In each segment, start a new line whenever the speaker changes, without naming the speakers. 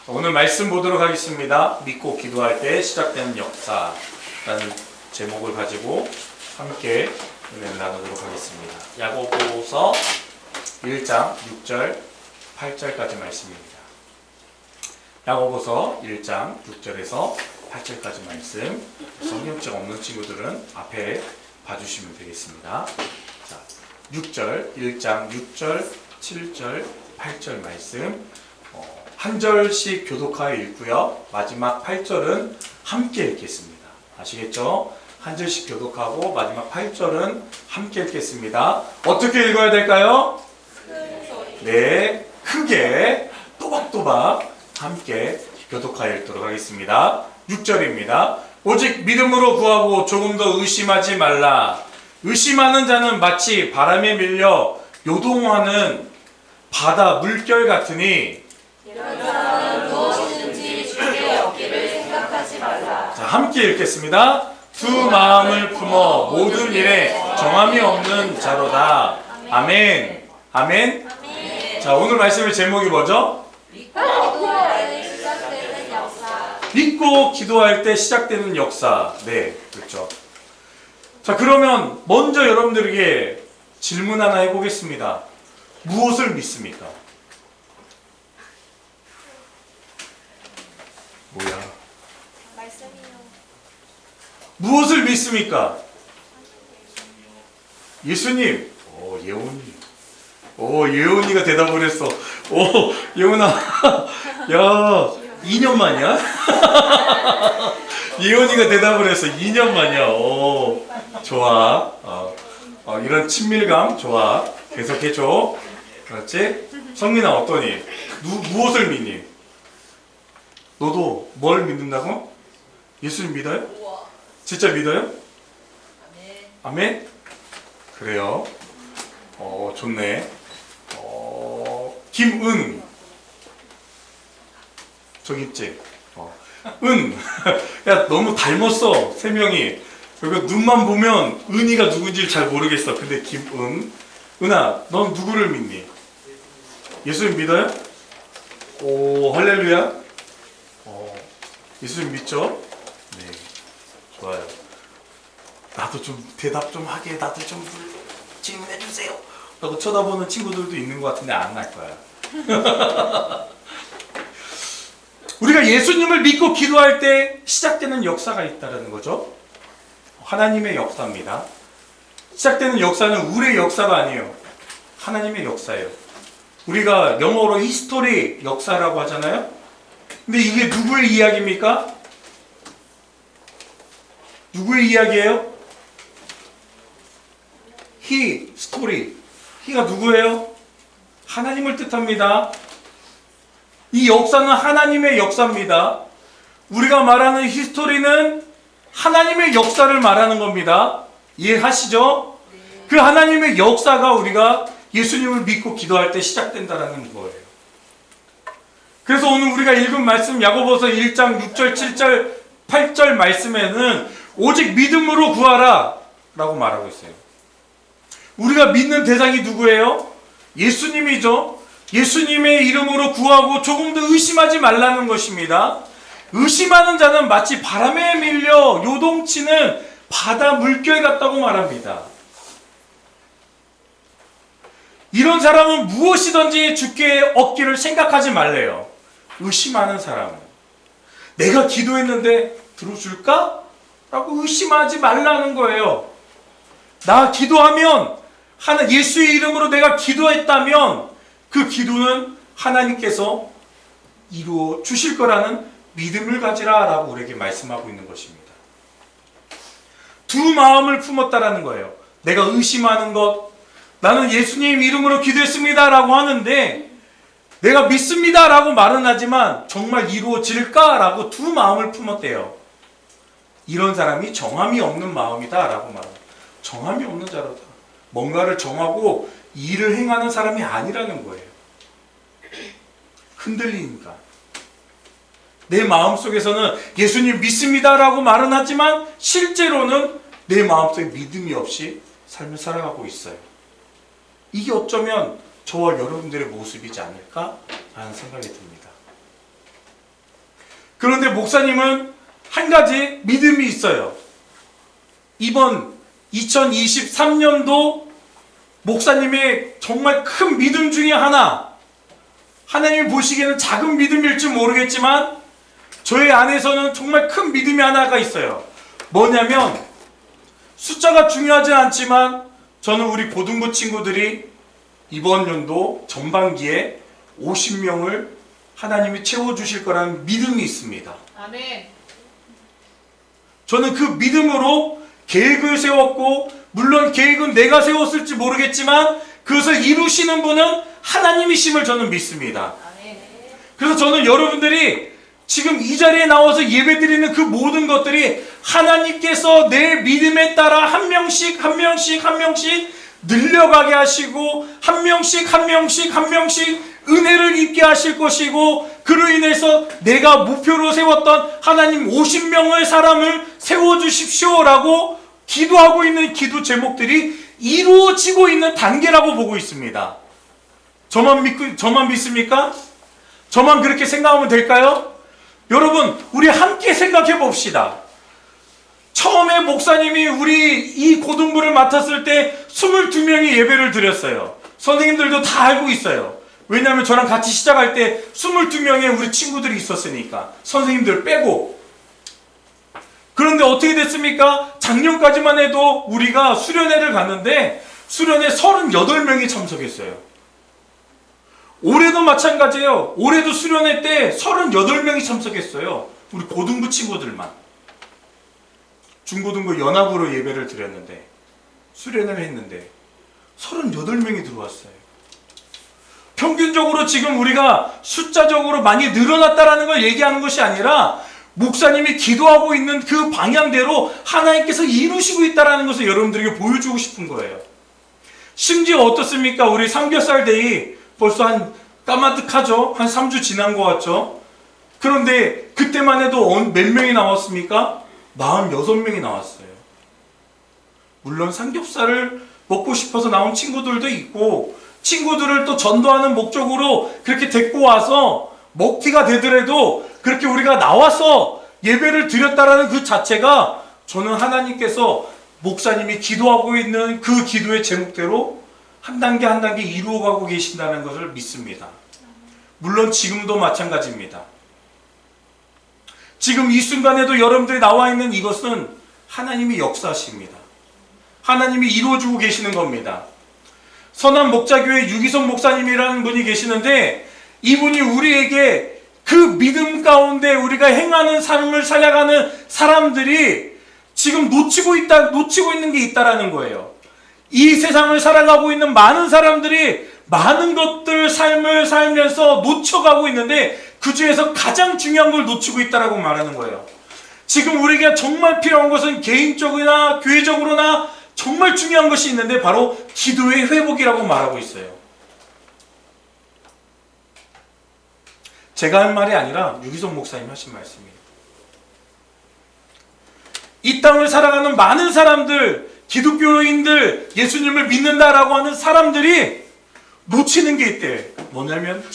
오늘 말씀 보도록 하겠습니다. 믿고 기도할 때 시작되는 역사라는 제목을 가지고 함께 은혜를 나누도록 하겠습니다. 야고보서 1장 6절 8절까지 말씀입니다. 야고보서 1장 6절에서 8절까지 말씀. 성경책 없는 친구들은 앞에 봐주시면 되겠습니다. 자, 6절 1장 6절 7절 8절 말씀 한 절씩 교독하여 읽고요. 마지막 8절은 함께 읽겠습니다. 아시겠죠? 한 절씩 교독하고 마지막 8절은 함께 읽겠습니다. 어떻게 읽어야 될까요? 네, 크게 또박또박 함께 교독하여 읽도록 하겠습니다. 6절입니다. 오직 믿음으로 구하고 조금 더 의심하지 말라. 의심하는 자는 마치 바람에 밀려 요동하는 바다 물결 같으니
이런 사람은 무엇이든지 주께 얻기를 생각하지 말라.
자, 함께 읽겠습니다. 두 마음을 품어 모든 일에 정함이 없는 자로다. 아멘. 아멘. 자, 오늘 말씀의 제목이 뭐죠? 믿고 기도할 때 시작되는 역사. 네, 그렇죠. 자, 그러면 먼저 여러분들에게 질문 하나 해보겠습니다. 무엇을 믿습니까? 뭐야? 무엇을 믿습니까? 예수님. 예원이. 예원이가 대답을 했어. 예원아. 야, 2년 만이야? 예원이가 대답을 했어. 2년 만이야. 좋아. 이런 친밀감 좋아. 계속해줘. 그렇지? 성민아 어떠니? 무엇을 믿니? 너도 뭘 믿는다고? 예수님 믿어요? 진짜 믿어요? 아멘? 그래요. 좋네. 김은 저기 있지? 은. 야, 너무 닮았어. 세 명이. 그리고 눈만 보면 은이가 누군지 잘 모르겠어. 근데 김은. 은아, 넌 누구를 믿니? 예수님 믿어요? 할렐루야. 예수님 믿죠? 네, 좋아요. 나도 좀 대답 좀 하게, 나도 좀 질문해 주세요. 라고 쳐다보는 친구들도 있는 것 같은데 안 할 거야. 우리가 예수님을 믿고 기도할 때 시작되는 역사가 있다는 거죠. 하나님의 역사입니다. 시작되는 역사는 우리의 역사가 아니에요. 하나님의 역사예요. 우리가 영어로 히스토리 역사라고 하잖아요. 근데 이게 누구의 이야기입니까? 누구의 이야기예요? He, 스토리. He가 누구예요? 하나님을 뜻합니다. 이 역사는 하나님의 역사입니다. 우리가 말하는 히스토리는 하나님의 역사를 말하는 겁니다. 이해하시죠? 그 하나님의 역사가 우리가 예수님을 믿고 기도할 때 시작된다는 거예요. 그래서 오늘 우리가 읽은 말씀 야고보서 1장 6절 7절 8절 말씀에는 오직 믿음으로 구하라 라고 말하고 있어요. 우리가 믿는 대상이 누구예요? 예수님이죠. 예수님의 이름으로 구하고 조금 더 의심하지 말라는 것입니다. 의심하는 자는 마치 바람에 밀려 요동치는 바다 물결 같다고 말합니다. 이런 사람은 무엇이든지 주께 얻기를 생각하지 말래요. 의심하는 사람은 내가 기도했는데 들어줄까? 라고 의심하지 말라는 거예요. 나 기도하면 예수의 이름으로 내가 기도했다면 그 기도는 하나님께서 이루어 주실 거라는 믿음을 가지라 라고 우리에게 말씀하고 있는 것입니다. 두 마음을 품었다라는 거예요. 내가 의심하는 것, 나는 예수님 이름으로 기도했습니다 라고 하는데 내가 믿습니다 라고 말은 하지만 정말 이루어질까? 라고 두 마음을 품었대요. 이런 사람이 정함이 없는 마음이다 라고 말합니다. 정함이 없는 자로다. 뭔가를 정하고 일을 행하는 사람이 아니라는 거예요. 흔들리니까. 내 마음속에서는 예수님 믿습니다 라고 말은 하지만 실제로는 내 마음속에 믿음이 없이 삶을 살아가고 있어요. 이게 어쩌면 저와 여러분들의 모습이지 않을까 하는 생각이 듭니다. 그런데 목사님은 한 가지 믿음이 있어요. 이번 2023년도 목사님의 정말 큰 믿음 중에 하나, 하나님이 보시기에는 작은 믿음일지 모르겠지만 저의 안에서는 정말 큰 믿음이 하나가 있어요. 뭐냐면 숫자가 중요하지 않지만 저는 우리 고등부 친구들이 이번 연도 전반기에 50명을 하나님이 채워주실 거라는 믿음이 있습니다.
아멘.
저는 그 믿음으로 계획을 세웠고, 물론 계획은 내가 세웠을지 모르겠지만 그것을 이루시는 분은 하나님이심을 저는 믿습니다.
아멘.
그래서 저는 여러분들이 지금 이 자리에 나와서 예배드리는 그 모든 것들이 하나님께서 내 믿음에 따라 한 명씩 늘려가게 하시고 한 명씩 은혜를 입게 하실 것이고, 그로 인해서 내가 목표로 세웠던 하나님 50명의 사람을 세워주십시오라고 기도하고 있는 기도 제목들이 이루어지고 있는 단계라고 보고 있습니다. 저만 믿습니까? 저만 그렇게 생각하면 될까요? 여러분, 우리 함께 생각해 봅시다. 처음에 목사님이 우리 이 고등부를 맡았을 때 22명이 예배를 드렸어요. 선생님들도 다 알고 있어요. 왜냐하면 저랑 같이 시작할 때 22명의 우리 친구들이 있었으니까, 선생님들 빼고. 그런데 어떻게 됐습니까? 작년까지만 해도 우리가 수련회를 갔는데 수련회 38명이 참석했어요. 올해도 마찬가지예요. 올해도 수련회 때 38명이 참석했어요. 우리 고등부 친구들만. 중고등부 연합으로 예배를 드렸는데, 수련회를 했는데 38명이 들어왔어요. 평균적으로 지금 우리가 숫자적으로 많이 늘어났다라는 걸 얘기하는 것이 아니라 목사님이 기도하고 있는 그 방향대로 하나님께서 이루시고 있다는 것을 여러분들에게 보여주고 싶은 거예요. 심지어 어떻습니까? 우리 삼겹살 데이 벌써 한 까마득하죠? 한 3주 지난 것 같죠? 그런데 그때만 해도 몇 명이 나왔습니까? 46명이 나왔어요. 물론 삼겹살을 먹고 싶어서 나온 친구들도 있고, 친구들을 또 전도하는 목적으로 그렇게 데리고 와서 먹튀가 되더라도 그렇게 우리가 나와서 예배를 드렸다라는 그 자체가, 저는 하나님께서 목사님이 기도하고 있는 그 기도의 제목대로 한 단계 한 단계 이루어가고 계신다는 것을 믿습니다. 물론 지금도 마찬가지입니다. 지금 이 순간에도 여러분들이 나와 있는 이것은 하나님이 역사하십니다. 하나님이 이루어주고 계시는 겁니다. 선한 목자교회 유기성 목사님이라는 분이 계시는데, 이분이 우리에게 그 믿음 가운데 우리가 행하는 삶을 살아가는 사람들이 지금 놓치고 있는 게 있다라는 거예요. 이 세상을 살아가고 있는 많은 사람들이 많은 것들 삶을 살면서 놓쳐가고 있는데 그 중에서 가장 중요한 걸 놓치고 있다라고 말하는 거예요. 지금 우리가 정말 필요한 것은 개인적이나 교회적으로나 정말 중요한 것이 있는데 바로 기도의 회복이라고 말하고 있어요. 제가 한 말이 아니라 유기성 목사님 하신 말씀이에요. 이 땅을 살아가는 많은 사람들, 기독교인들, 예수님을 믿는다라고 하는 사람들이 놓치는 게 있대. 뭐냐면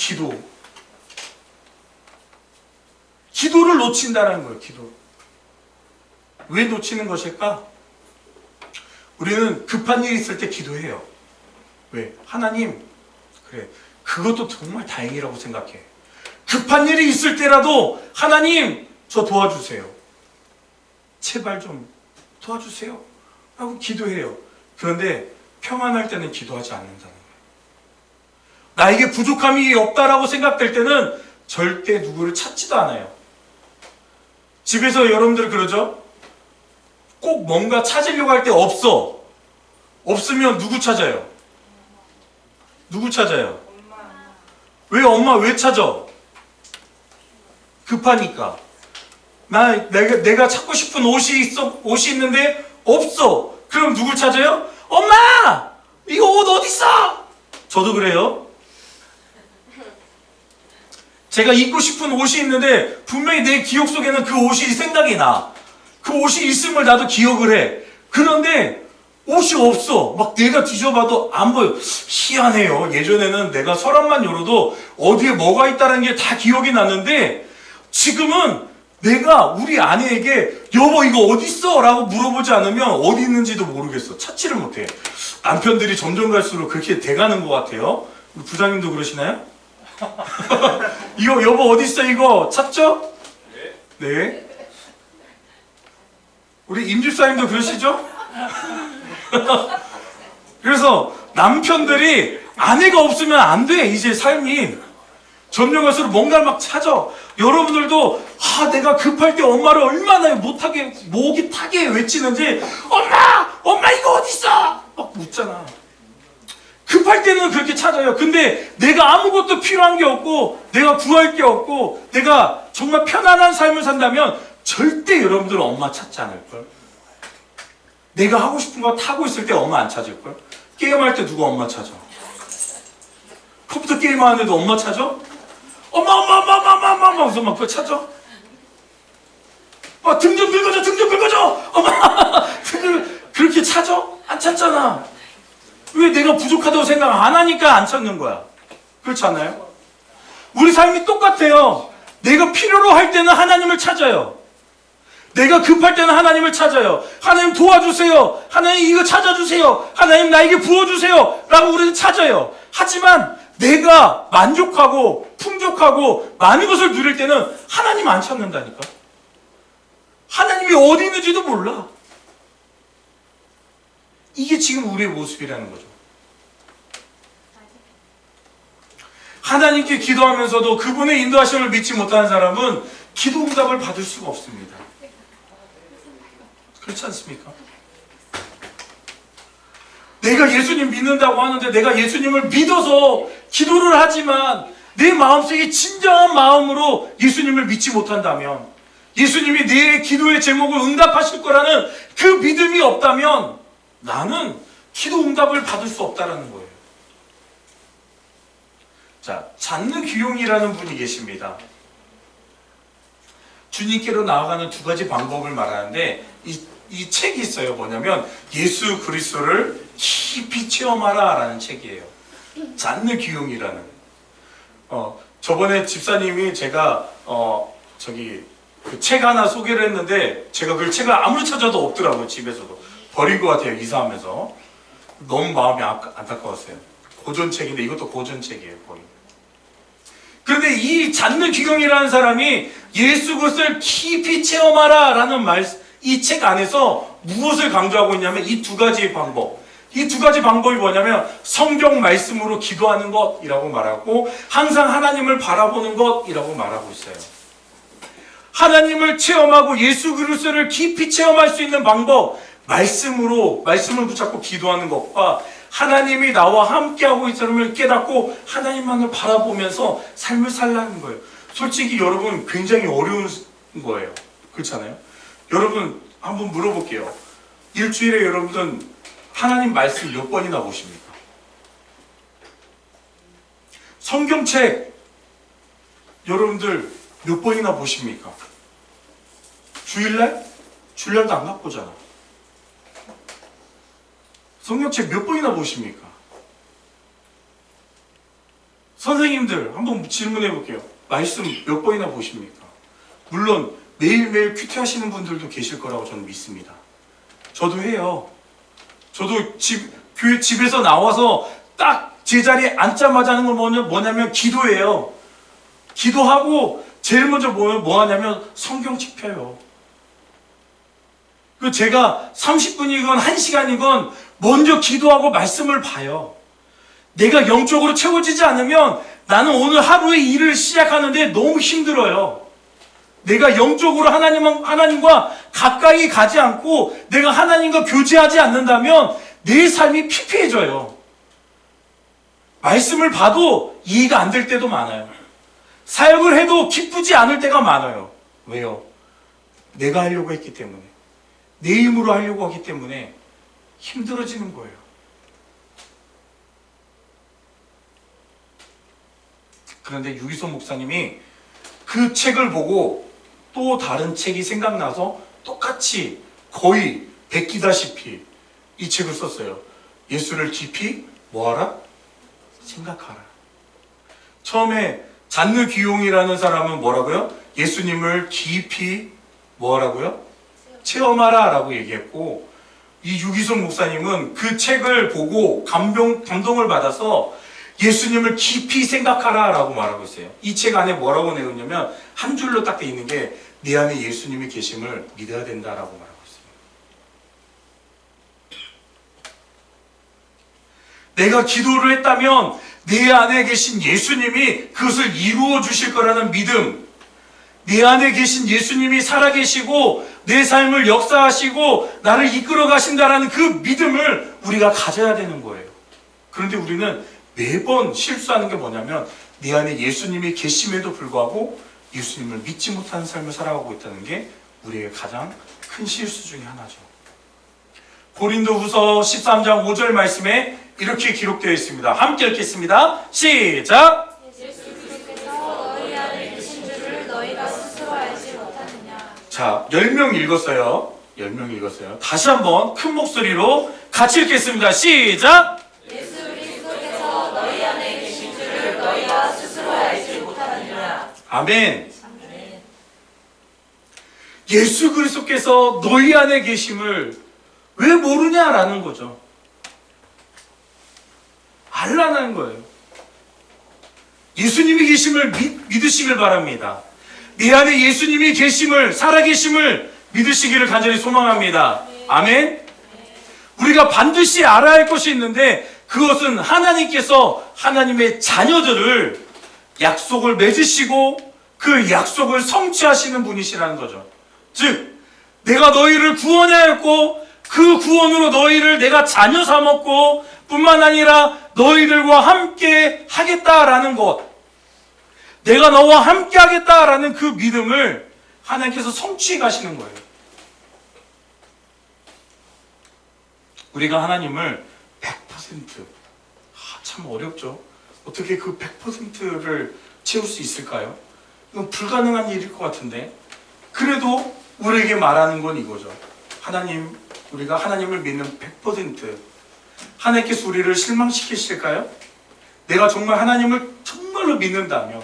기도를 놓친다는 거예요. 기도. 왜 놓치는 것일까? 우리는 급한 일이 있을 때 기도해요. 왜? 하나님, 그래, 그것도 정말 다행이라고 생각해. 급한 일이 있을 때라도 하나님, 저 도와주세요. 제발 좀 도와주세요 라고 기도해요. 그런데 평안할 때는 기도하지 않는다는 거예요. 나에게 부족함이 없다라고 생각될 때는 절대 누구를 찾지도 않아요. 집에서 여러분들 그러죠? 꼭 뭔가 찾으려고 할 때 없어. 없으면 누구 찾아요? 누구 찾아요? 왜 엄마 왜 찾아? 급하니까. 내가 찾고 싶은 옷이 있는데 없어. 그럼 누굴 찾아요? 엄마! 이거 옷 어디 있어? 저도 그래요. 제가 입고 싶은 옷이 있는데 분명히 내 기억 속에는 그 옷이 생각이 나. 그 옷이 있음을 나도 기억을 해. 그런데 옷이 없어. 막 내가 뒤져봐도 안 보여. 희한해요. 예전에는 내가 서랍만 열어도 어디에 뭐가 있다는 게 다 기억이 났는데 지금은 내가 우리 아내에게 여보 이거 어디 있어? 라고 물어보지 않으면 어디 있는지도 모르겠어. 찾지를 못해. 남편들이 점점 갈수록 그렇게 돼가는 것 같아요. 부장님도 그러시나요? 이거 여보 어디 있어? 이거 찾죠? 네. 우리 임집사님도 그러시죠? 그래서 남편들이 아내가 없으면 안 돼. 이제 삶이 점점 갈수록 뭔가를 막 찾아. 여러분들도 내가 급할 때 엄마를 얼마나 못하게 목이 타게 외치는지 엄마 이거 어디 있어? 막 묻잖아. 급할 때는 그렇게 찾아요. 근데 내가 아무것도 필요한 게 없고 내가 구할 게 없고 내가 정말 편안한 삶을 산다면 절대 여러분들은 엄마 찾지 않을걸. 내가 하고 싶은 거 타고 있을 때 엄마 안 찾을걸. 게임할 때 누가 엄마 찾아? 컴퓨터 게임 하는데도 엄마 찾아? 엄마 무슨 막 그거 찾아? 등 좀 긁어줘 엄마 그렇게 찾아? 안 찾잖아. 왜 내가 부족하다고 생각 안 하니까 안 찾는 거야. 그렇지 않아요? 우리 삶이 똑같아요. 내가 필요로 할 때는 하나님을 찾아요. 내가 급할 때는 하나님을 찾아요. 하나님 도와주세요. 하나님 이거 찾아주세요. 하나님 나에게 부어주세요. 라고 우리는 찾아요. 하지만 내가 만족하고 풍족하고 많은 것을 누릴 때는 하나님 안 찾는다니까. 하나님이 어디 있는지도 몰라. 이게 지금 우리의 모습이라는 거죠. 하나님께 기도하면서도 그분의 인도하심을 믿지 못하는 사람은 기도 응답을 받을 수가 없습니다. 그렇지 않습니까? 내가 예수님 믿는다고 하는데 내가 예수님을 믿어서 기도를 하지만 내 마음속에 진정한 마음으로 예수님을 믿지 못한다면, 예수님이 내 기도의 제목을 응답하실 거라는 그 믿음이 없다면 나는 기도 응답을 받을 수 없다는 거예요. 자, 잔느 귀용이라는 분이 계십니다. 주님께로 나아가는 두 가지 방법을 말하는데 이 책이 있어요. 뭐냐면 예수 그리스도를 깊이 체험하라 라는 책이에요. 잔느 귀용이라는. 저번에 집사님이 제가 그 책 하나 소개를 했는데 제가 그 책을 아무리 찾아도 없더라고요. 집에서도 버린 것 같아요. 이사하면서. 너무 마음이 안타까웠어요. 고전책인데 이것도 고전책이에요. 거의. 그런데 이 잔느 귀용이라는 사람이 예수 그리스도를 깊이 체험하라 라는 이 책 안에서 무엇을 강조하고 있냐면 이 두 가지 방법. 이 두 가지 방법이 뭐냐면 성경 말씀으로 기도하는 것이라고 말하고 항상 하나님을 바라보는 것이라고 말하고 있어요. 하나님을 체험하고 예수 그리스도를 깊이 체험할 수 있는 방법, 말씀을 붙잡고 기도하는 것과 하나님이 나와 함께하고 있음을 깨닫고 하나님만을 바라보면서 삶을 살라는 거예요. 솔직히 여러분 굉장히 어려운 거예요. 그렇잖아요? 여러분 한번 물어볼게요. 일주일에 여러분은 하나님 말씀 몇 번이나 보십니까? 성경책 여러분들 몇 번이나 보십니까? 주일날? 주일날도 안 갖고 보잖아. 성경책 몇 번이나 보십니까? 선생님들 한번 질문해 볼게요. 말씀 몇 번이나 보십니까? 물론 매일매일 큐티하시는 분들도 계실 거라고 저는 믿습니다. 저도 해요. 저도 교회 집에서 나와서 딱 제자리에 앉자마자 하는 건 뭐냐면 기도예요. 기도하고 제일 먼저 뭐 하냐면 성경책 펴요. 그 제가 30분이건 1시간이건 먼저 기도하고 말씀을 봐요. 내가 영적으로 채워지지 않으면 나는 오늘 하루의 일을 시작하는데 너무 힘들어요. 내가 영적으로 하나님과 가까이 가지 않고 내가 하나님과 교제하지 않는다면 내 삶이 피폐해져요. 말씀을 봐도 이해가 안 될 때도 많아요. 사역을 해도 기쁘지 않을 때가 많아요. 왜요? 내가 하려고 했기 때문에, 내 힘으로 하려고 하기 때문에 힘들어지는 거예요. 그런데 유기소 목사님이 그 책을 보고 또 다른 책이 생각나서 똑같이 거의 베끼다시피 이 책을 썼어요. 예수를 깊이 뭐하라? 생각하라. 처음에 잔느 귀용이라는 사람은 뭐라고요? 예수님을 깊이 뭐하라고요? 체험하라 라고 얘기했고, 이 유기성 목사님은 그 책을 보고 감동을 받아서 예수님을 깊이 생각하라 라고 말하고 있어요. 이 책 안에 뭐라고 내었냐면 한 줄로 딱 돼 있는 게 내 안에 예수님이 계심을 믿어야 된다라고 말하고 있습니다. 내가 기도를 했다면 내 안에 계신 예수님이 그것을 이루어 주실 거라는 믿음, 내 안에 계신 예수님이 살아계시고 내 삶을 역사하시고 나를 이끌어 가신다라는 그 믿음을 우리가 가져야 되는 거예요. 그런데 우리는 매번 실수하는 게 뭐냐면 내 안에 예수님이 계심에도 불구하고 예수님을 믿지 못하는 삶을 살아가고 있다는 게 우리의 가장 큰 실수 중에 하나죠. 고린도후서 13장 5절 말씀에 이렇게 기록되어 있습니다. 함께 읽겠습니다. 시작!
예수 그리스도께서 너희 안에 계신 줄을 너희가 스스로 알지 못하느냐.
자, 10명 읽었어요. 10명 읽었어요. 다시 한번 큰 목소리로 같이 읽겠습니다. 시작!
예수 그리스도께서 너희 안에 계신 줄을 너희가 스스로 알지 못하느냐.
아멘. 예수 그리스도께서 너희 안에 계심을 왜 모르냐라는 거죠. 알라는 거예요. 예수님이 계심을 믿으시길 바랍니다. 내 안에 예수님이 계심을, 살아계심을 믿으시기를 간절히 소망합니다. 아멘. 우리가 반드시 알아야 할 것이 있는데 그것은 하나님께서 하나님의 자녀들을 약속을 맺으시고 그 약속을 성취하시는 분이시라는 거죠. 즉 내가 너희를 구원하였고 그 구원으로 너희를 내가 자녀 삼았고 뿐만 아니라 너희들과 함께 하겠다라는 것, 내가 너와 함께 하겠다라는 그 믿음을 하나님께서 성취해 가시는 거예요. 우리가 하나님을 100%, 참 어렵죠. 어떻게 그 100%를 채울 수 있을까요? 이건 불가능한 일일 것 같은데, 그래도 우리에게 말하는 건 이거죠. 하나님, 우리가 하나님을 믿는 100%, 하나님께서 우리를 실망시키실까요? 내가 정말 하나님을 정말로 믿는다면,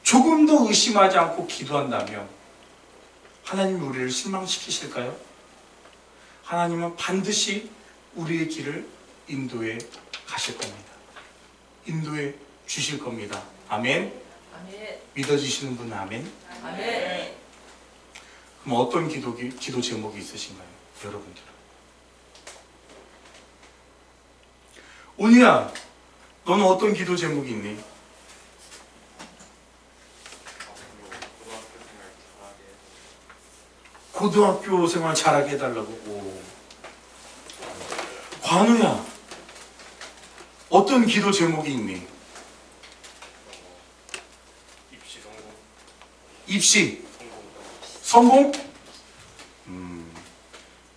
조금 더 의심하지 않고 기도한다면 하나님이 우리를 실망시키실까요? 하나님은 반드시 우리의 길을 인도해 가실 겁니다. 인도해 주실 겁니다. 아멘.
아멘.
믿어지시는 분은 아멘.
아멘.
그럼 어떤 기도 제목이 있으신가요? 여러분들. 온이야, 너는 어떤 기도 제목이 있니? 고등학교 생활 잘하게 해달라고. 오. 관우야, 어떤 기도 제목이 있니?
입시 성공.
입시 성공?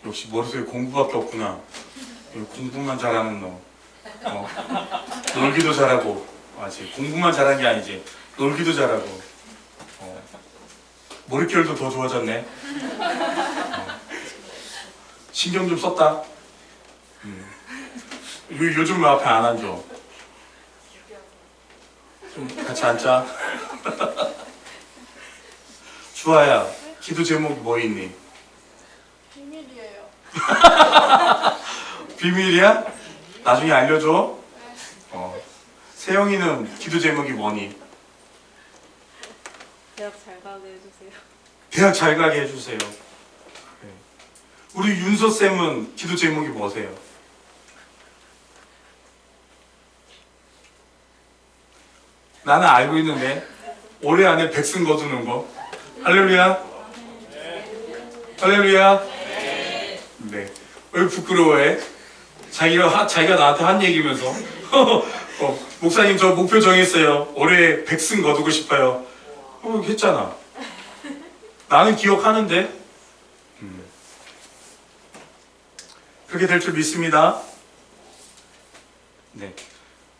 역시 머릿속에 공부밖에 없구나. 공부만 잘하는 너. 놀기도 잘하고, 아직 공부만 잘한 게 아니지. 놀기도 잘하고. 머릿결도 더 좋아졌네. 신경 좀 썼다. 요즘 왜 앞에 안 앉아? 좀 같이 앉자. 주아야, 기도 제목이 뭐 있니?
비밀이에요.
비밀이야? 나중에 알려줘. 세영이는 기도 제목이 뭐니?
대학 잘 가게 해주세요.
대학 잘 가게 해주세요. 그래. 우리 윤서쌤은 기도 제목이 뭐세요? 나는 알고 있는데 올해 안에 백승 거두는 거. 할렐루야. 할렐루야. 네. 왜 부끄러워해? 자기가 나한테 한 얘기면서 목사님 저 목표 정했어요. 올해 백승 거두고 싶어요. 했잖아. 나는 기억하는데. 그렇게 될 줄 믿습니다. 네.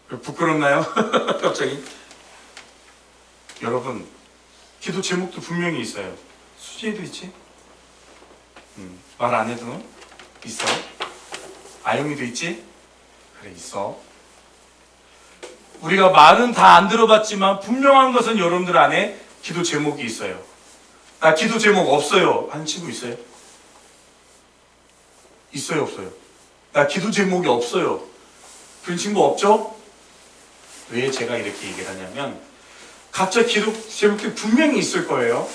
부끄럽나요? 갑자기. 여러분, 기도 제목도 분명히 있어요. 수지에도 있지? 말 안 해도 있어. 아영이도 있지? 그래, 있어. 우리가 말은 다 안 들어봤지만 분명한 것은 여러분들 안에 기도 제목이 있어요. 나 기도 제목 없어요 하는 친구 있어요? 있어요, 없어요? 나 기도 제목이 없어요. 그런 친구 없죠? 왜 제가 이렇게 얘기를 하냐면 각자 기도 제목이 분명히 있을 거예요.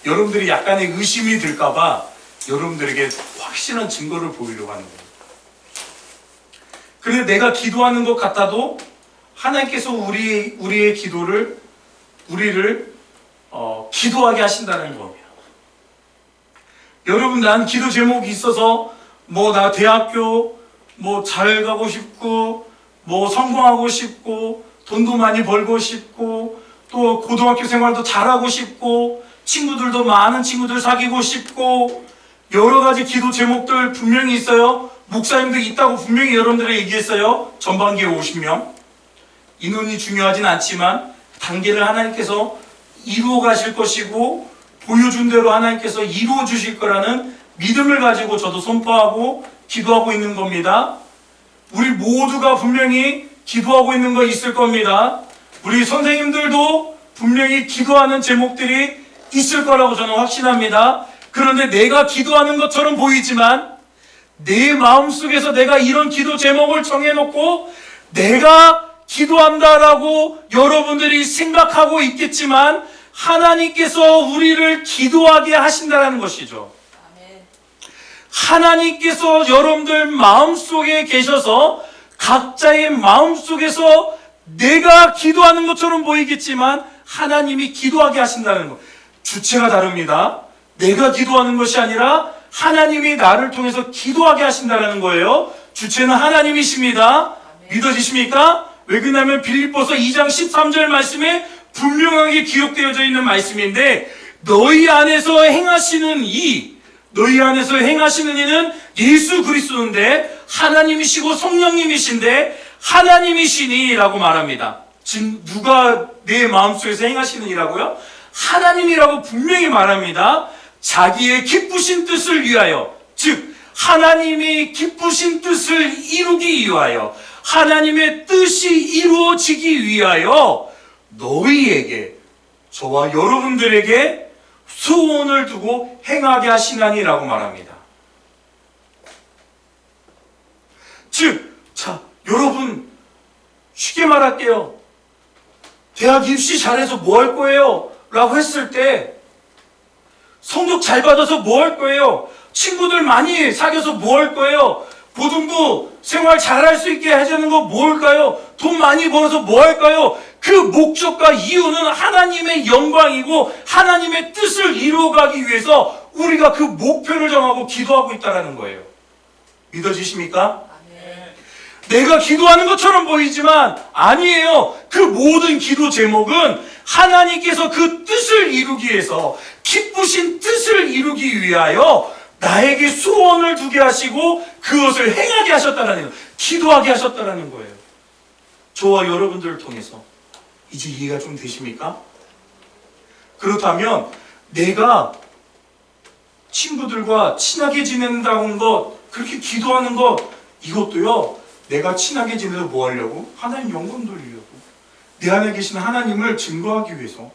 여러분들이 약간의 의심이 들까봐 여러분들에게 확실한 증거를 보이려고 하는 거예요. 그런데 내가 기도하는 것 같아도 하나님께서 우리의 기도를 우리를 기도하게 하신다는 겁니다. 여러분, 난 기도 제목이 있어서 뭐 나 대학교 뭐 잘 가고 싶고 뭐 성공하고 싶고 돈도 많이 벌고 싶고 또 고등학교 생활도 잘하고 싶고 친구들도 많은 친구들 사귀고 싶고 여러 가지 기도 제목들 분명히 있어요. 목사님들 있다고 분명히 여러분들에게 얘기했어요. 전반기에 50명. 인원이 중요하진 않지만 단계를 하나님께서 이루어 가실 것이고 보여준 대로 하나님께서 이루어 주실 거라는 믿음을 가지고 저도 선포하고 기도하고 있는 겁니다. 우리 모두가 분명히 기도하고 있는 거 있을 겁니다. 우리 선생님들도 분명히 기도하는 제목들이 있을 거라고 저는 확신합니다. 그런데 내가 기도하는 것처럼 보이지만 내 마음속에서 내가 이런 기도 제목을 정해놓고 내가 기도한다라고 여러분들이 생각하고 있겠지만 하나님께서 우리를 기도하게 하신다는 것이죠. 하나님께서 여러분들 마음속에 계셔서 각자의 마음속에서 내가 기도하는 것처럼 보이겠지만 하나님이 기도하게 하신다는 것. 주체가 다릅니다. 내가 기도하는 것이 아니라 하나님이 나를 통해서 기도하게 하신다는 거예요. 주체는 하나님이십니다. 믿어지십니까? 왜 그러냐면 빌립보서 2장 13절 말씀에 분명하게 기록되어져 있는 말씀인데 너희 안에서 행하시는 이는 예수 그리스도인데 하나님이시고 성령님이신데 하나님이시니 라고 말합니다. 지금 누가 내 마음속에서 행하시는 이라고요? 하나님이라고 분명히 말합니다. 자기의 기쁘신 뜻을 위하여, 즉 하나님이 기쁘신 뜻을 이루기 위하여, 하나님의 뜻이 이루어지기 위하여 너희에게, 저와 여러분들에게 소원을 두고 행하게 하시나니라고 말합니다. 즉, 자, 여러분 쉽게 말할게요. 대학 입시 잘해서 뭐 할 거예요? 라고 했을 때 성적 잘 받아서 뭐 할 거예요? 친구들 많이 사귀어서 뭐 할 거예요? 고등부 생활 잘할 수 있게 해주는 거 뭘까요? 돈 많이 벌어서 뭐 할까요? 그 목적과 이유는 하나님의 영광이고 하나님의 뜻을 이루어가기 위해서 우리가 그 목표를 정하고 기도하고 있다는 거예요. 믿어지십니까? 내가 기도하는 것처럼 보이지만 아니에요. 그 모든 기도 제목은 하나님께서 그 뜻을 이루기 위해서, 기쁘신 뜻을 이루기 위하여 나에게 소원을 두게 하시고 그것을 행하게 하셨다는 거예요. 기도하게 하셨다는 거예요. 저와 여러분들을 통해서. 이제 이해가 좀 되십니까? 그렇다면 내가 친구들과 친하게 지낸다는 것, 그렇게 기도하는 것, 이것도요, 내가 친하게 지내서 뭐 하려고? 하나님 영광 돌리려고. 내 안에 계신 하나님을 증거하기 위해서.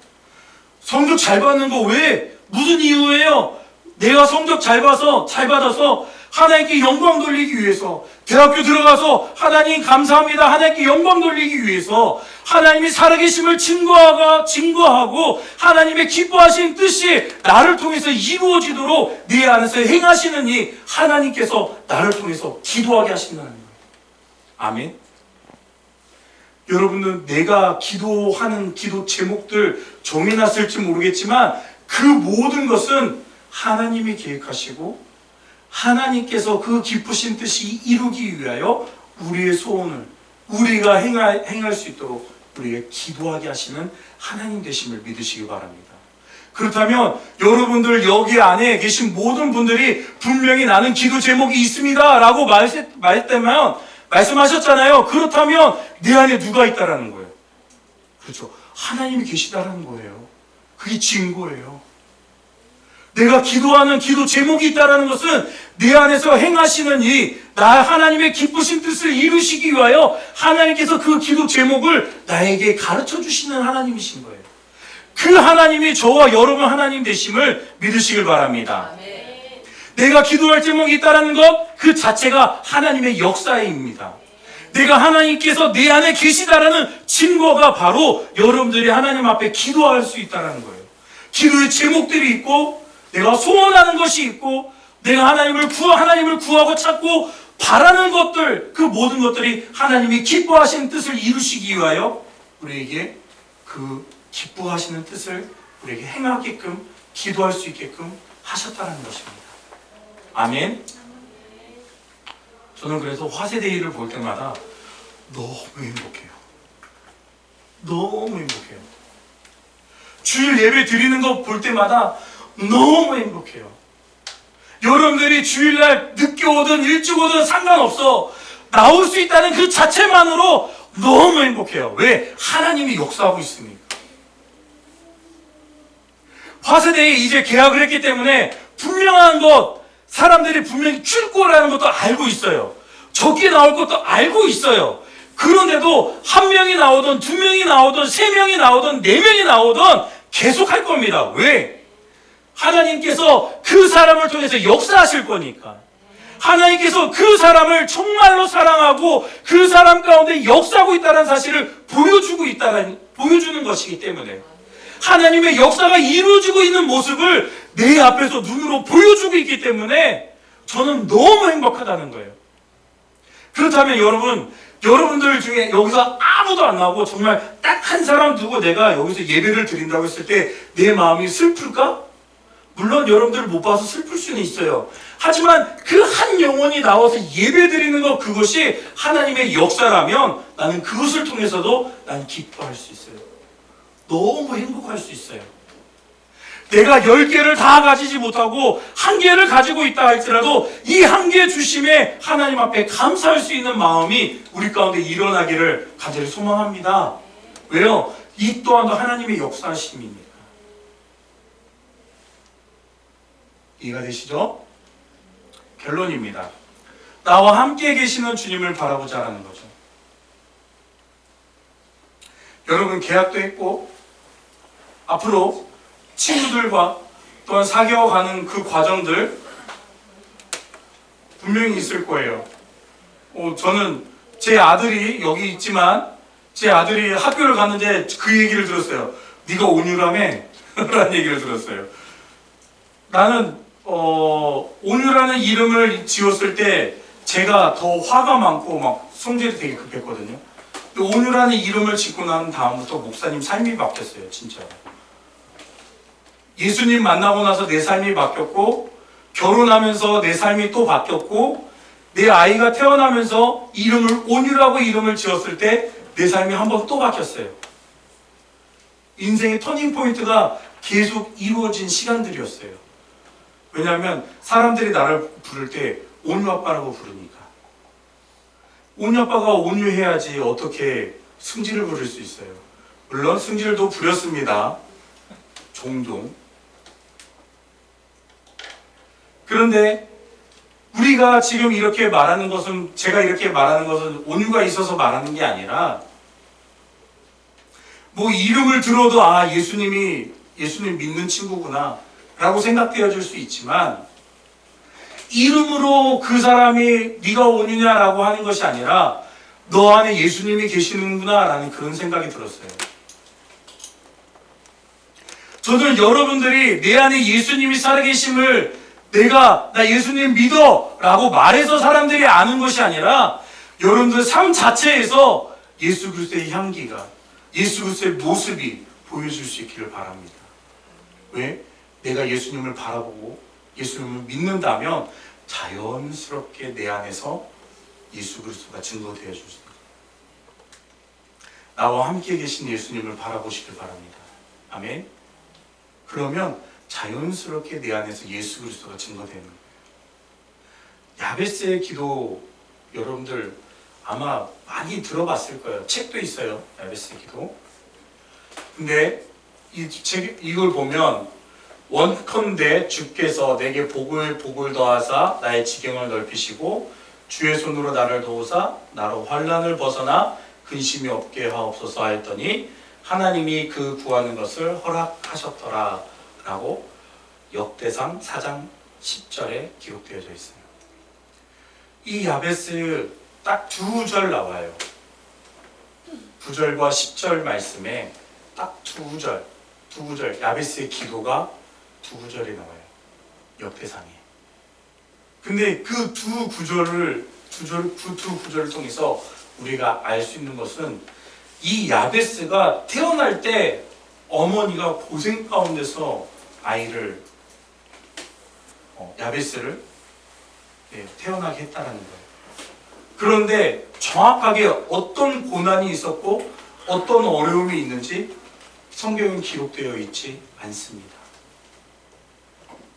성적 잘 받는 거 왜? 무슨 이유예요? 내가 성적 잘 받아서 하나님께 영광 돌리기 위해서. 대학교 들어가서 하나님 감사합니다, 하나님께 영광 돌리기 위해서. 하나님이 살아계심을 증거하고 하나님의 기뻐하신 뜻이 나를 통해서 이루어지도록 내 안에서 행하시는 이 하나님께서 나를 통해서 기도하게 하신다는 거예요. 아멘. 여러분은 내가 기도하는 기도 제목들 정해놨을지 모르겠지만 그 모든 것은 하나님이 계획하시고 하나님께서 그 기쁘신 뜻이 이루기 위하여 우리의 소원을 우리가 행할 수 있도록 우리에게 기도하게 하시는 하나님 되심을 믿으시기 바랍니다. 그렇다면 여러분들 여기 안에 계신 모든 분들이 분명히 나는 기도 제목이 있습니다 라고 말씀하셨잖아요. 그렇다면 내 안에 누가 있다라는 거예요? 그렇죠. 하나님이 계시다라는 거예요. 그게 증거예요. 내가 기도하는 기도 제목이 있다라는 것은 내 안에서 행하시는 나 하나님의 기쁘신 뜻을 이루시기 위하여 하나님께서 그 기도 제목을 나에게 가르쳐 주시는 하나님이신 거예요. 그 하나님이 저와 여러분 하나님 되심을 믿으시길 바랍니다. 내가 기도할 제목이 있다는 것 그 자체가 하나님의 역사입니다. 내가 하나님께서 내 안에 계시다라는 증거가 바로 여러분들이 하나님 앞에 기도할 수 있다는 거예요. 기도의 제목들이 있고 내가 소원하는 것이 있고 내가 하나님을 구하고 찾고 바라는 것들, 그 모든 것들이 하나님이 기뻐하시는 뜻을 이루시기 위하여 우리에게 그 기뻐하시는 뜻을 우리에게 행하게끔 기도할 수 있게끔 하셨다는 것입니다. 아멘. 저는 그래서 화세데이를 볼 때마다 너무 행복해요. 너무 행복해요. 주일 예배 드리는 거 볼 때마다 너무 행복해요. 여러분들이 주일날 늦게 오든 일찍 오든 상관없어. 나올 수 있다는 그 자체만으로 너무 행복해요. 왜? 하나님이 역사하고 있으니까. 화세데이 이제 계약을 했기 때문에 분명한 것, 사람들이 분명히 줄 거라는 것도 알고 있어요. 적게 나올 것도 알고 있어요. 그런데도 한 명이 나오든 두 명이 나오든 세 명이 나오든 네 명이 나오든 계속 할 겁니다. 왜? 하나님께서 그 사람을 통해서 역사하실 거니까. 하나님께서 그 사람을 정말로 사랑하고 그 사람 가운데 역사하고 있다는 사실을 보여주는 것이기 때문에 하나님의 역사가 이루어지고 있는 모습을 내 앞에서 눈으로 보여주고 있기 때문에 저는 너무 행복하다는 거예요. 그렇다면 여러분들 중에 여기서 아무도 안 나오고 정말 딱 한 사람 두고 내가 여기서 예배를 드린다고 했을 때 내 마음이 슬플까? 물론 여러분들 못 봐서 슬플 수는 있어요. 하지만 그 한 영혼이 나와서 예배 드리는 것, 그것이 하나님의 역사라면 나는 그것을 통해서도 난 기뻐할 수 있어요. 너무 행복할 수 있어요. 내가 10개를 다 가지지 못하고 1개를 가지고 있다 할지라도 이 1개 주심에 하나님 앞에 감사할 수 있는 마음이 우리 가운데 일어나기를 간절히 소망합니다. 왜요? 이 또한도 하나님의 역사심입니다. 이해가 되시죠? 결론입니다. 나와 함께 계시는 주님을 바라보자라는 거죠. 여러분 계약도 했고 앞으로 친구들과 또한 사귀어가는 그 과정들 분명히 있을 거예요. 저는 제 아들이 여기 있지만 제 아들이 학교를 갔는데 그 얘기를 들었어요. 네가 온유라며? 라는 얘기를 들었어요. 나는 온유라는 이름을 지었을 때 제가 더 화가 많고 막 성질이 되게 급했거든요. 온유라는 이름을 짓고 난 다음부터 목사님 삶이 바뀌었어요. 진짜. 예수님 만나고 나서 내 삶이 바뀌었고 결혼하면서 내 삶이 또 바뀌었고 내 아이가 태어나면서 온유라고 이름을 지었을 때 내 삶이 한 번 또 바뀌었어요. 인생의 터닝포인트가 계속 이루어진 시간들이었어요. 왜냐하면 사람들이 나를 부를 때 온유 아빠라고 부르니까. 온유 아빠가 온유해야지 어떻게 승질을 부릴 수 있어요. 물론 승질도 부렸습니다. 종종. 그런데 우리가 지금 이렇게 말하는 것은, 제가 이렇게 말하는 것은 온유가 있어서 말하는 게 아니라 뭐 이름을 들어도 예수님 믿는 친구구나 라고 생각되어질 수 있지만 이름으로 그 사람이 네가 온유냐라고 하는 것이 아니라 너 안에 예수님이 계시는구나 라는 그런 생각이 들었어요. 저는 여러분들이 내 안에 예수님이 살아계심을 나 예수님 믿어 라고 말해서 사람들이 아는 것이 아니라 여러분들 삶 자체에서 예수 그리스도의 향기가, 예수 그리스도의 모습이 보여줄 수 있기를 바랍니다. 왜? 내가 예수님을 바라보고 예수님을 믿는다면 자연스럽게 내 안에서 예수 그리스도가 증거되어 줄 수 있습니다. 나와 함께 계신 예수님을 바라보시길 바랍니다. 아멘. 그러면 자연스럽게 내 안에서 예수 그리스도가 증거되는 거예요. 야베스의 기도 여러분들 아마 많이 들어봤을 거예요. 책도 있어요. 야베스의 기도. 근데 이걸 보면 원컨대 주께서 내게 복을 더하사 나의 지경을 넓히시고 주의 손으로 나를 도우사 나로 환난을 벗어나 근심이 없게 하옵소서 하였더니 하나님이 그 구하는 것을 허락하셨더라 라고 역대상 4장 10절에 기록되어져 있어요. 이 야베스 딱 2절 나와요. 9절과 10절 말씀에 딱 2구절 야베스의 기도가 2구절이 나와요. 역대상에. 근데 그 두 구절을 통해서 우리가 알 수 있는 것은 이 야베스가 태어날 때 어머니가 고생 가운데서 아이를 야베스를 태어나게 했다라는 거예요. 그런데 정확하게 어떤 고난이 있었고 어떤 어려움이 있는지 성경에 기록되어 있지 않습니다.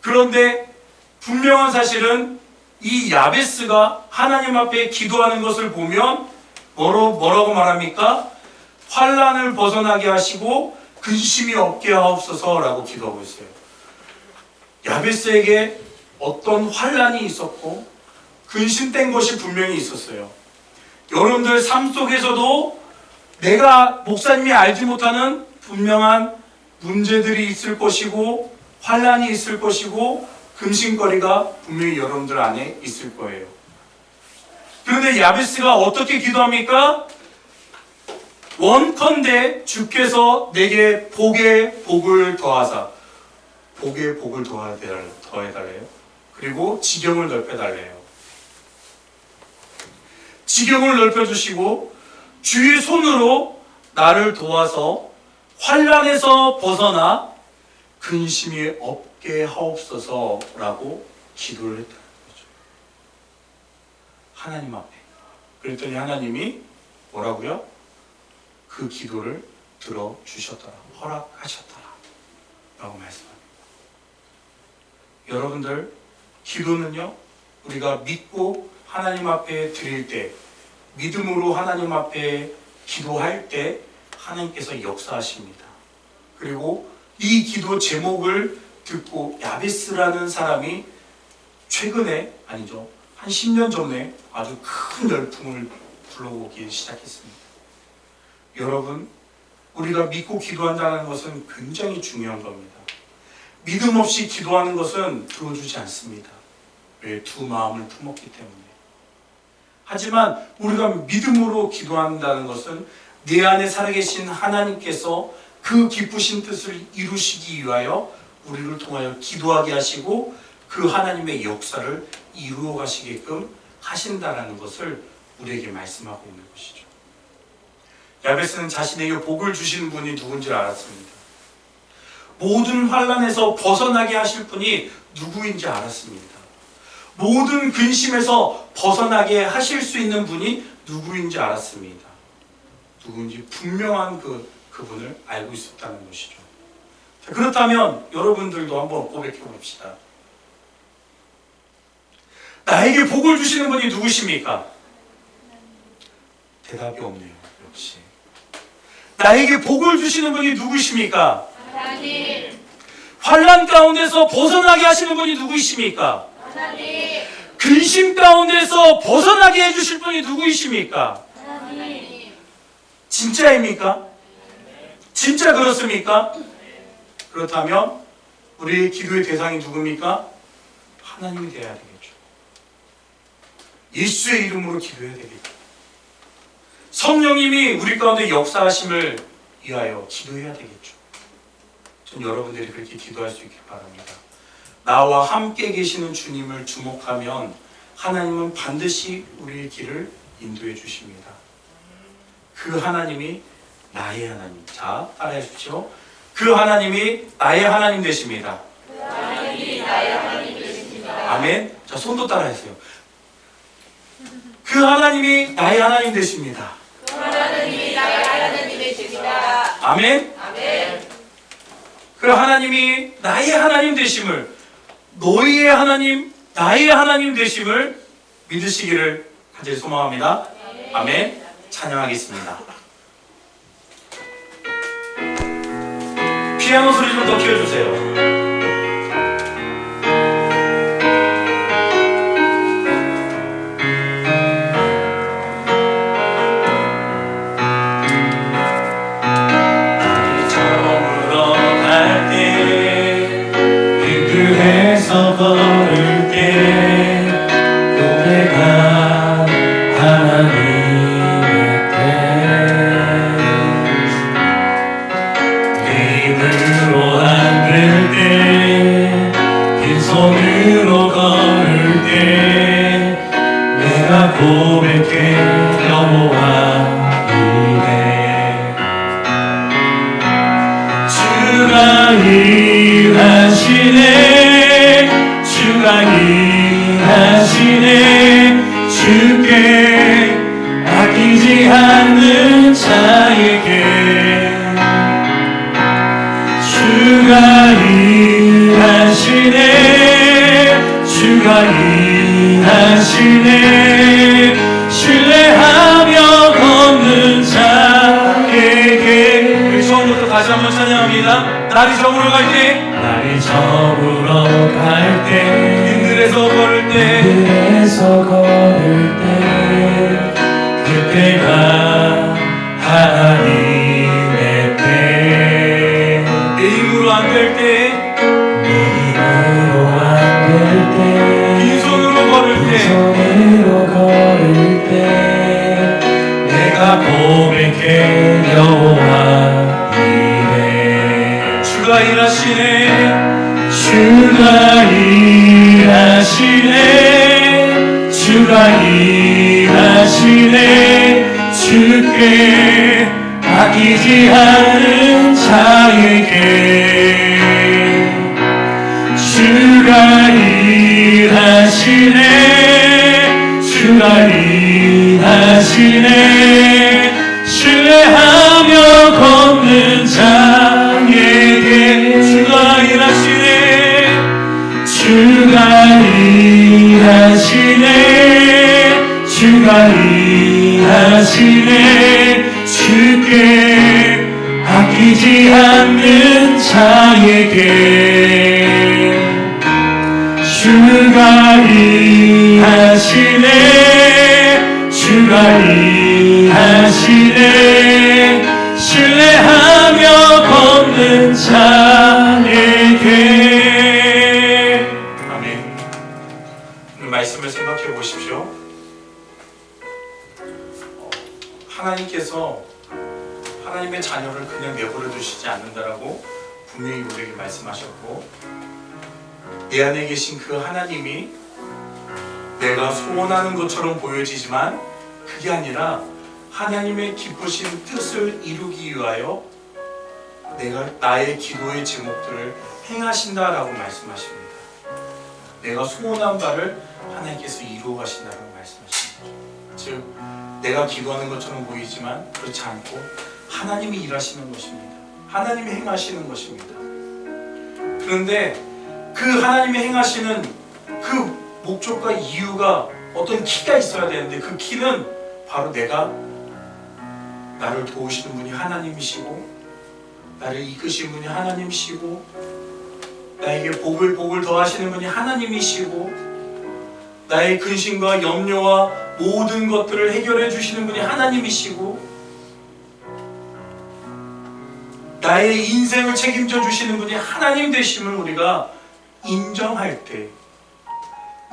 그런데 분명한 사실은 이 야베스가 하나님 앞에 기도하는 것을 보면 뭐라고 말합니까? 환난을 벗어나게 하시고 근심이 없게 하옵소서라고 기도하고 있어요. 야베스에게 어떤 환난이 있었고 근심된 것이 분명히 있었어요. 여러분들 삶 속에서도 내가 목사님이 알지 못하는 분명한 문제들이 있을 것이고 환난이 있을 것이고 근심거리가 분명히 여러분들 안에 있을 거예요. 그런데 야베스가 어떻게 기도합니까? 원컨대 주께서 내게 복에 복을 더하사, 복에 복을 더해달래요. 그리고 지경을 넓혀달래요. 지경을 넓혀주시고 주의 손으로 나를 도와서 환난에서 벗어나 근심이 없게 하옵소서라고 기도를 했다는 거죠. 하나님 앞에. 그랬더니 하나님이 뭐라고요? 그 기도를 들어주셨더라. 허락하셨더라. 라고 말씀합니다. 여러분들, 기도는요, 우리가 믿고 하나님 앞에 드릴 때, 믿음으로 하나님 앞에 기도할 때 하나님께서 역사하십니다. 그리고 이 기도 제목을 듣고 야베스라는 사람이 최근에, 아니죠, 한 10년 전에 아주 큰 열풍을 불러오기 시작했습니다. 여러분, 우리가 믿고 기도한다는 것은 굉장히 중요한 겁니다. 믿음 없이 기도하는 것은 들어주지 않습니다. 왜? 두 마음을 품었기 때문에. 하지만 우리가 믿음으로 기도한다는 것은 내 안에 살아계신 하나님께서 그 기쁘신 뜻을 이루시기 위하여 우리를 통하여 기도하게 하시고 그 하나님의 역사를 이루어 가시게끔 하신다라는 것을 우리에게 말씀하고 있는 것이죠. 야베스는 자신에게 복을 주시는 분이 누군지 알았습니다. 모든 환난에서 벗어나게 하실 분이 누구인지 알았습니다. 모든 근심에서 벗어나게 하실 수 있는 분이 누구인지 알았습니다. 누구인지 분명한 그분을 알고 있었다는 것이죠. 자, 그렇다면 여러분들도 한번 고백해 봅시다. 나에게 복을 주시는 분이 누구십니까? 대답이 없네요. 역시. 나에게 복을 주시는 분이 누구십니까?
하나님.
환난 가운데서 벗어나게 하시는 분이 누구이십니까?
하나님.
근심 가운데서 벗어나게 해주실 분이 누구이십니까?
하나님.
진짜입니까? 진짜 그렇습니까? 그렇다면 우리의 기도의 대상이 누굽니까? 하나님이 되어야 되겠죠. 예수의 이름으로 기도해야 되겠죠. 성령님이 우리 가운데 역사하심을 위하여 기도해야 되겠죠. 전 여러분들이 그렇게 기도할 수 있길 바랍니다. 나와 함께 계시는 주님을 주목하면 하나님은 반드시 우리의 길을 인도해 주십니다. 그 하나님이 나의 하나님. 자, 따라해 주십시오. 그 하나님이 나의 하나님 되십니다.
그 하나님이 나의 하나님 되십니다.
아멘. 자, 손도 따라하세요. 그 하나님이 나의 하나님 되십니다.
그 하나님이 나의 하나님 되십니다.
아멘.
아멘.
그 하나님이 나의 하나님 되심을, 너희의 하나님, 나의 하나님 되심을 믿으시기를 간절히 소망합니다. 아멘. 찬양하겠습니다. 피아노 소리 좀 더 키워주세요. 일하시네 주가 일하시네 주께 아끼지 않는 자에게 주가 일하시네 주가 일하시네 신뢰하며 걷는 자에게 우리 처음부터 다시 한번 찬양합니다. 날이 저물어 갈 때 날이 저물어 갈 때 힘들에서 걸을 때 힘들에서 걸을 때 그때가 하나님의 때 내 힘으로 안 될 때 내 힘으로 안 될 때 빈손으로 걸을 때 빈손으로 걸을 때 내가 고백해 여호와 이래 주가 일하시네 주가 일하시네 주가 일하시네 주께 아끼지 않는 자에게 주가 일하시네 주가 일하시네 신뢰하며 걷는 자에게 주가 일하시네 주가 일하시네 주가 일하시네 주께 아끼지 않는 자에게 주가 일하시네 주가 일하시네 신뢰하며 걷는 자에게 아멘. 오늘 말씀을 생각해 보십시오. 하나님께서 하나님의 자녀를 그냥 내버려 두시지 않는다라고 분명히 우리에게 말씀하셨고 내 안에 계신 그 하나님이 내가 소원하는 것처럼 보여지지만 그게 아니라 하나님의 기쁘신 뜻을 이루기 위하여 내가 나의 기도의 제목들을 행하신다라고 말씀하십니다. 내가 소원한 바를 하나님께서 이루어 가신다라고 말씀하십니다. 즉 내가 기도하는 것처럼 보이지만 그렇지 않고 하나님이 일하시는 것입니다. 하나님이 행하시는 것입니다. 그런데 그 하나님이 행하시는 그 목적과 이유가 어떤 키가 있어야 되는데 그 키는 바로 내가 나를 도우시는 분이 하나님이시고 나를 이끄시는 분이 하나님이시고 나에게 복을 더하시는 분이 하나님이시고 나의 근심과 염려와 모든 것들을 해결해 주시는 분이 하나님이시고 나의 인생을 책임져 주시는 분이 하나님 되심을 우리가 인정할 때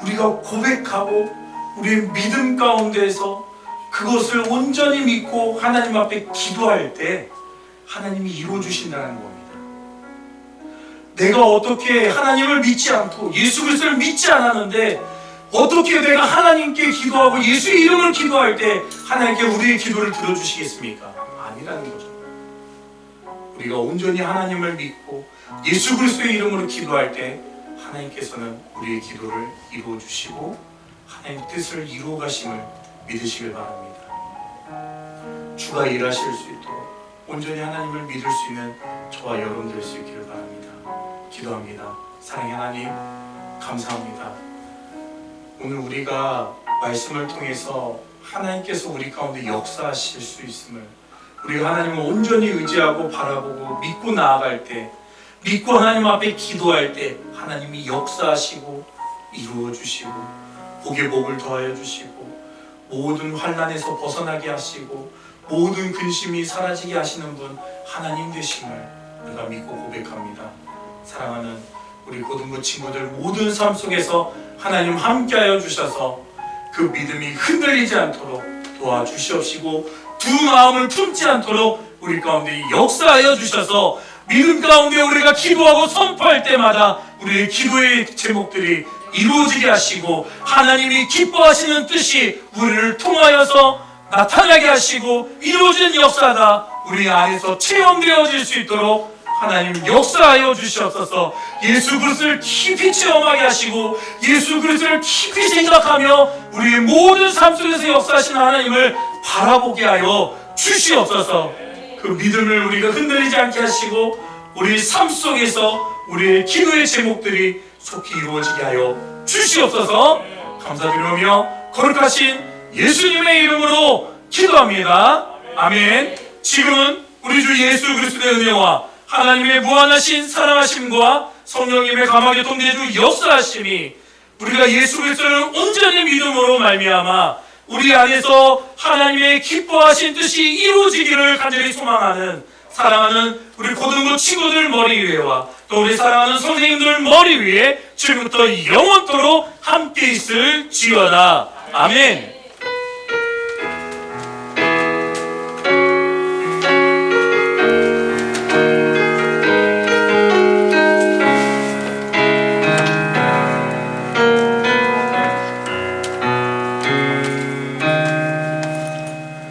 우리가 고백하고 우리의 믿음 가운데에서 그것을 온전히 믿고 하나님 앞에 기도할 때 하나님이 이루어 주신다는 겁니다. 내가 어떻게 하나님을 믿지 않고 예수 그리스도를 믿지 않았는데 어떻게 내가 하나님께 기도하고 예수 이름을 기도할 때 하나님께 우리의 기도를 들어주시겠습니까? 아니라는 거죠. 우리가 온전히 하나님을 믿고 예수 그리스도의 이름으로 기도할 때 하나님께서는 우리의 기도를 이루어 주시고 하나님의 뜻을 이루어 가심을 믿으시길 바랍니다. 주가 일하실 수 있도록 온전히 하나님을 믿을 수 있는 저와 여러분 될 수 있기를 바랍니다. 기도합니다. 사랑의 하나님 감사합니다. 오늘 우리가 말씀을 통해서 하나님께서 우리 가운데 역사하실 수 있음을 우리가 하나님을 온전히 의지하고 바라보고 믿고 나아갈 때 믿고 하나님 앞에 기도할 때 하나님이 역사하시고 이루어 주시고 복의 복을 더하여 주시고 모든 환난에서 벗어나게 하시고 모든 근심이 사라지게 하시는 분 하나님 되심을 우리가 믿고 고백합니다. 사랑하는 우리 고등부 친구들 모든 삶 속에서 하나님 함께하여 주셔서 그 믿음이 흔들리지 않도록 도와주시옵시고 두 마음을 품지 않도록 우리 가운데 역사하여 주셔서 믿음 가운데 우리가 기도하고 선포할 때마다 우리의 기도의 제목들이 이루어지게 하시고 하나님이 기뻐하시는 뜻이 우리를 통하여서 나타나게 하시고 이루어지는 역사가 우리 안에서 체험되어질 수 있도록 하나님 역사하여 주시옵소서. 예수 그리스도를 깊이 체험하게 하시고 예수 그리스도를 깊이 생각하며 우리의 모든 삶 속에서 역사하시는 하나님을 바라보게 하여 주시옵소서. 그 믿음을 우리가 흔들리지 않게 하시고 우리 삶 속에서 우리의 기도의 제목들이 속히 이루어지게 하여 주시옵소서. 감사드리며 거룩하신 예수님의 이름으로 기도합니다. 아멘. 지금은 우리 주 예수 그리스도의 은혜와 하나님의 무한하신 사랑하심과 성령님의 감화교 통제주 역사하심이 우리가 예수 그리스도를 온전히 믿음으로 말미암아 우리 안에서 하나님의 기뻐하신 뜻이 이루어지기를 간절히 소망하는 사랑하는 우리 고등부 친구들 머리 위에와 또 우리 사랑하는 선생님들 머리 위에 지금부터 영원토록 함께 있을지어다. 아멘.